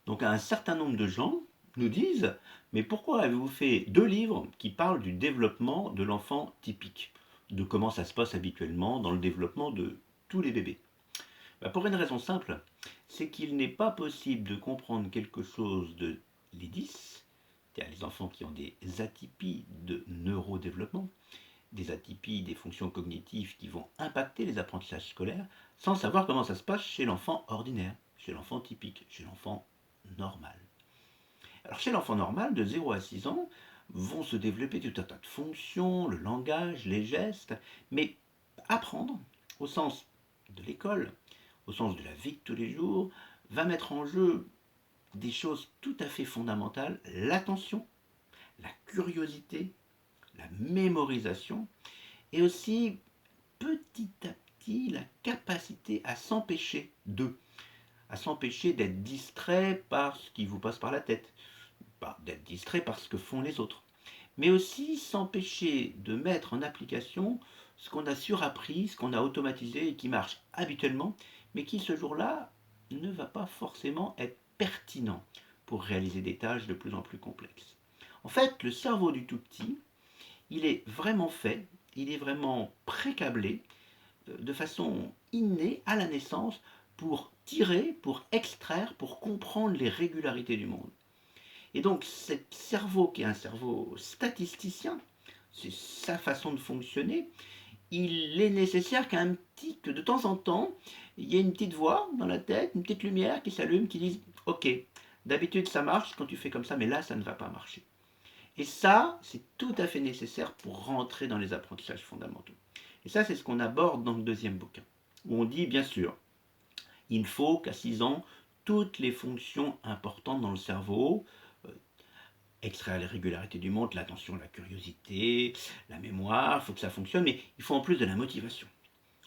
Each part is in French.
Donc un certain nombre de gens nous disent, mais pourquoi avez-vous fait 2 livres qui parlent du développement de l'enfant typique, de comment ça se passe habituellement dans le développement de tous les bébés? Pour une raison simple, c'est qu'il n'est pas possible de comprendre quelque chose de l'IDIS, c'est-à-dire les enfants qui ont des atypies de neurodéveloppement, des atypies des fonctions cognitives qui vont impacter les apprentissages scolaires, sans savoir comment ça se passe chez l'enfant ordinaire, chez l'enfant typique, chez l'enfant normal. Alors chez l'enfant normal, de 0 à 6 ans, vont se développer tout un tas de fonctions, le langage, les gestes, mais apprendre, au sens de l'école, au sens de la vie de tous les jours, va mettre en jeu des choses tout à fait fondamentales, l'attention, la curiosité, la mémorisation, et aussi petit à petit la capacité à s'empêcher d'être distrait par ce qui vous passe par la tête, d'être distrait par ce que font les autres, mais aussi s'empêcher de mettre en application ce qu'on a surappris, ce qu'on a automatisé et qui marche habituellement, mais qui ce jour-là ne va pas forcément être pertinent pour réaliser des tâches de plus en plus complexes. En fait, le cerveau du tout petit, il est vraiment fait, il est vraiment précablé de façon innée à la naissance pour tirer, pour extraire, pour comprendre les régularités du monde. Et donc, ce cerveau qui est un cerveau statisticien, c'est sa façon de fonctionner, il est nécessaire que de temps en temps, il y ait une petite voix dans la tête, une petite lumière qui s'allume, qui dise ok, d'habitude ça marche quand tu fais comme ça, mais là ça ne va pas marcher. Et ça, c'est tout à fait nécessaire pour rentrer dans les apprentissages fondamentaux. Et ça, c'est ce qu'on aborde dans le deuxième bouquin, où on dit, bien sûr, il faut qu'à 6 ans, toutes les fonctions importantes dans le cerveau, extraire les régularités du monde, l'attention, la curiosité, la mémoire, il faut que ça fonctionne, mais il faut en plus de la motivation.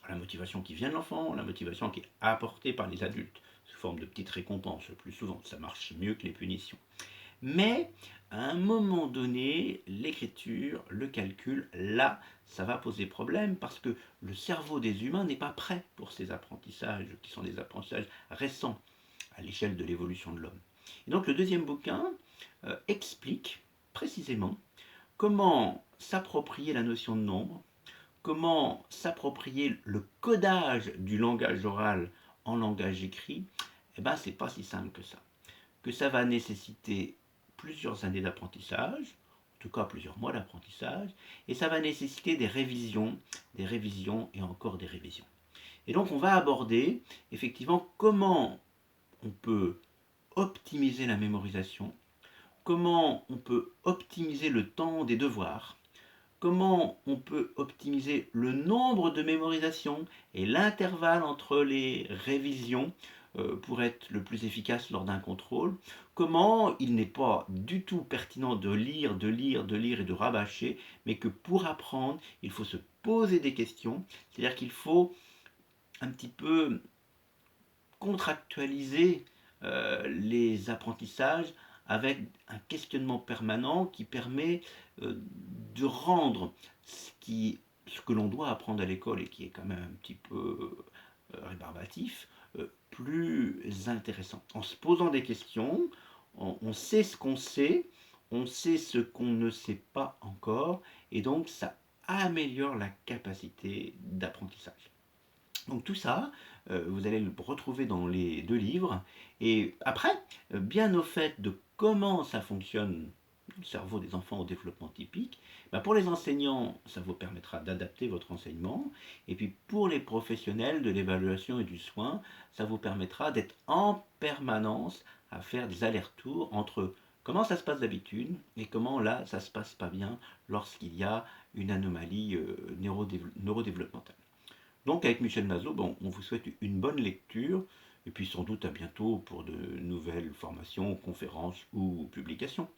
La motivation qui vient de l'enfant, la motivation qui est apportée par les adultes, sous forme de petites récompenses le plus souvent, ça marche mieux que les punitions. Mais à un moment donné, l'écriture, le calcul, là, ça va poser problème parce que le cerveau des humains n'est pas prêt pour ces apprentissages qui sont des apprentissages récents à l'échelle de l'évolution de l'homme. Et donc le deuxième bouquin explique précisément comment s'approprier la notion de nombre, comment s'approprier le codage du langage oral en langage écrit. Eh bien, c'est pas si simple que ça. Que ça va nécessiter plusieurs années d'apprentissage, en tout cas plusieurs mois d'apprentissage, et ça va nécessiter des révisions et encore des révisions. Et donc on va aborder effectivement comment on peut optimiser la mémorisation, comment on peut optimiser le temps des devoirs, comment on peut optimiser le nombre de mémorisations et l'intervalle entre les révisions pour être le plus efficace lors d'un contrôle, comment il n'est pas du tout pertinent de lire et de rabâcher, mais que pour apprendre, il faut se poser des questions, c'est-à-dire qu'il faut un petit peu contractualiser les apprentissages avec un questionnement permanent qui permet de rendre ce que l'on doit apprendre à l'école et qui est quand même un petit peu rébarbatif, plus intéressant. En se posant des questions, on sait ce qu'on sait, on sait ce qu'on ne sait pas encore, et donc ça améliore la capacité d'apprentissage. Donc tout ça, vous allez le retrouver dans les 2 livres. Et après, bien au fait de comment ça fonctionne le cerveau des enfants au développement typique, pour les enseignants, ça vous permettra d'adapter votre enseignement. Et puis pour les professionnels de l'évaluation et du soin, ça vous permettra d'être en permanence à faire des allers-retours entre comment ça se passe d'habitude et comment là ça se passe pas bien lorsqu'il y a une anomalie neurodéveloppementale. Donc avec Michel Mazot, bon, on vous souhaite une bonne lecture et puis sans doute à bientôt pour de nouvelles formations, conférences ou publications.